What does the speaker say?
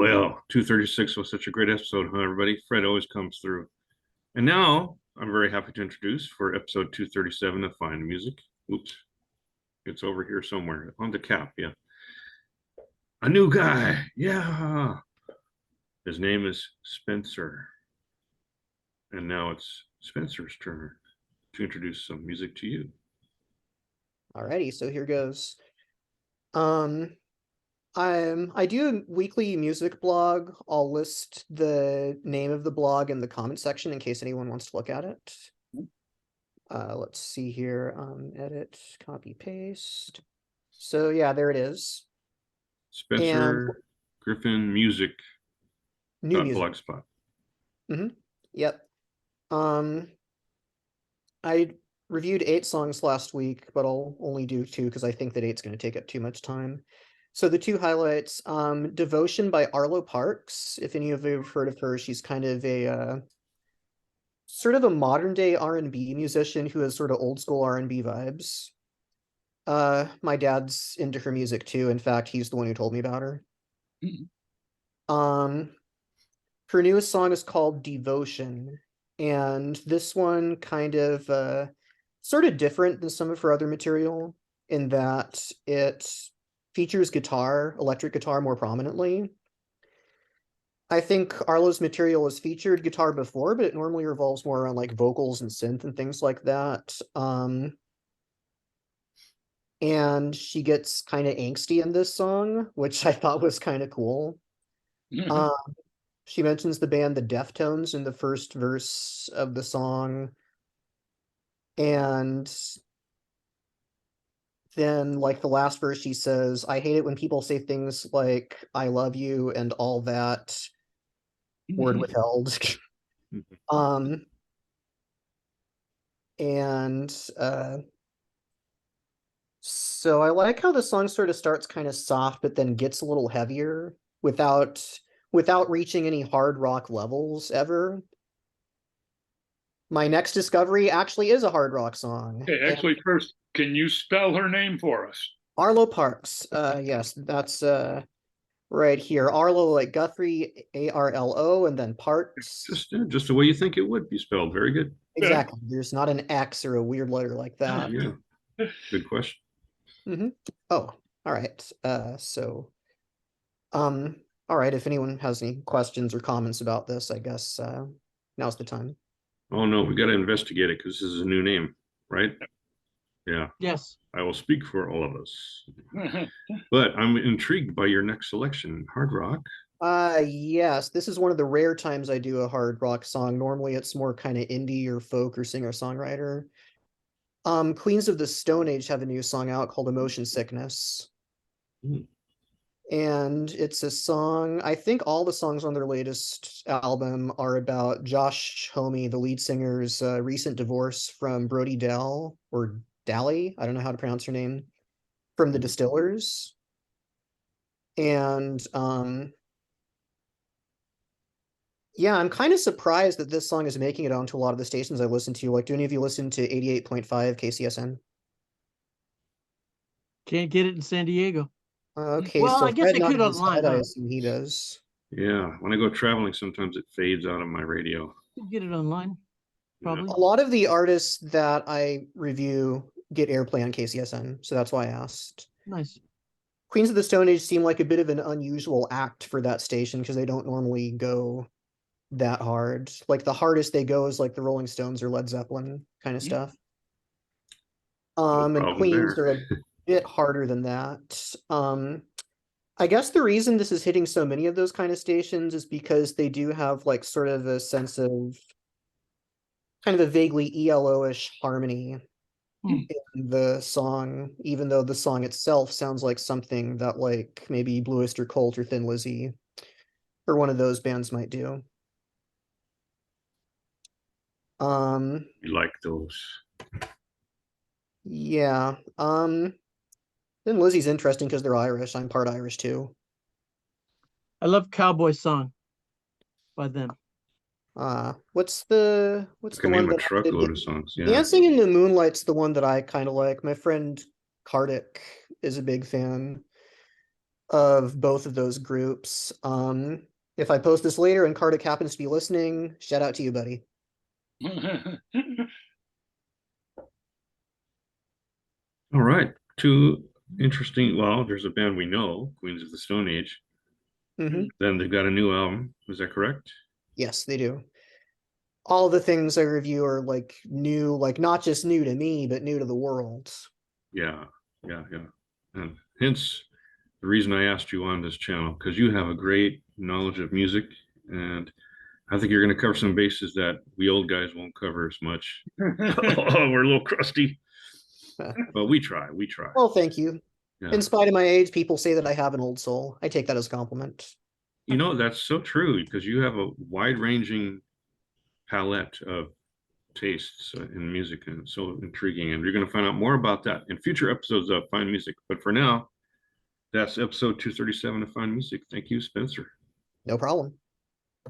Well, 236 was such a great episode, huh, everybody? Fred always comes through. And now I'm very happy to introduce for episode 237 of Find Music. Oops, it's over here somewhere on the cap. Yeah. A new guy. Yeah. His name is Spencer. And now it's Spencer's turn to introduce some music to you. Alrighty, so here goes. I do a weekly music blog. I'll list the name of the blog in the comment section in case anyone wants to look at it. Let's see here. Edit, copy, paste. So yeah, there it is. Spencer And Griffin Music. new music. Blogspot. Yep. I reviewed 8 songs last week, but I'll only do 2 because I think that 8's going to take up too much time. So the 2 highlights, Devotion by Arlo Parks. If any of you have heard of her, she's kind of a sort of a modern day R&B musician who has sort of old school R&B vibes. My dad's into her music too. In fact, he's the one who told me about her. Her newest song is called Devotion, and this one kind of sort of different than some of her other material in that it features guitar, electric guitar more prominently. I think Arlo's material has featured guitar before, but it normally revolves more around like vocals and synth and things like that. And she gets kind of angsty in this song, which I thought was kind of cool. She mentions the band The Deftones in the first verse of the song. And then, like, the last verse, she says, I hate it when people say things like, I love you and all that. Word withheld. So I like how the song sort of starts kind of soft, but then gets a little heavier without reaching any hard rock levels ever. My next discovery actually is a hard rock song. Okay, actually, first, can you spell her name for us? Arlo Parks. Yes, that's right here. Arlo, like Guthrie, Arlo, and then Parks. Just the way you think it would be spelled. Very good. Exactly. There's not an X or a weird letter like that. Yeah. Good question. Oh, all right. All right. If anyone has any questions or comments about this, I guess now's the time. Oh no, we got to investigate it because this is a new name, right? Yeah. Yes. I will speak for all of us. But I'm intrigued by your next selection, hard rock. Yes, this is one of the rare times I do a hard rock song. Normally it's more kind of indie or folk or singer-songwriter. Queens of the Stone Age have a new song out called Emotion Sickness. And it's a song, I think all the songs on their latest album are about Josh Homme, the lead singer's recent divorce from Brody Dell, or Dally, I don't know how to pronounce her name, from the Distillers. And yeah, I'm kind of surprised that this song is making it onto a lot of the stations I listen to. Like, do any of you listen to 88.5 KCSN? Can't get it in San Diego. Okay, well, so I guess Fred it could nodded his online. head, I assume he does. Yeah, when I go traveling, sometimes it fades out of my radio. You get it online, probably. A lot of the artists that I review get airplay on KCSN, so that's why I asked. Nice. Queens of the Stone Age seem like a bit of an unusual act for that station because they don't normally go that hard. Like the hardest they go is like the Rolling Stones or Led Zeppelin kind of stuff. And Queens are a bit harder than that. I guess the reason this is hitting so many of those kind of stations is because they do have like sort of a sense of kind of a vaguely ELO-ish harmony in the song, even though the song itself sounds like something that like maybe Blue Oyster Cult or Thin Lizzy or one of those bands might do. You like those? Yeah. Then Lizzie's interesting because they're Irish. I'm part Irish too. I love Cowboy Song by them. What's the one that truckload of songs? Yeah. Dancing in the Moonlight's the one that I kind of like. My friend Kardik is a big fan. of both of those groups. If I post this later and Kartik happens to be listening, shout out to you, buddy. All right. Two interesting. Well, there's a band we know, Queens of the Stone Age. Hmm. Then they've got a new album. Is that correct? Yes, they do. All the things I review are like new, like not just new to me, but new to the world. Yeah. And hence the reason I asked you on this channel, because you have a great knowledge of music, and I think you're going to cover some bases that we old guys won't cover as much. Oh, we're a little crusty, but we try. Well, thank you. Yeah. In spite of my age, people say that I have an old soul. I take that as a compliment. You know, that's so true because you have a wide-ranging palette of tastes in music, and it's so intriguing. And you're going to find out more about that in future episodes of Fine Music. But for now, that's episode 237 of Fine Music. Thank you, Spencer. No problem.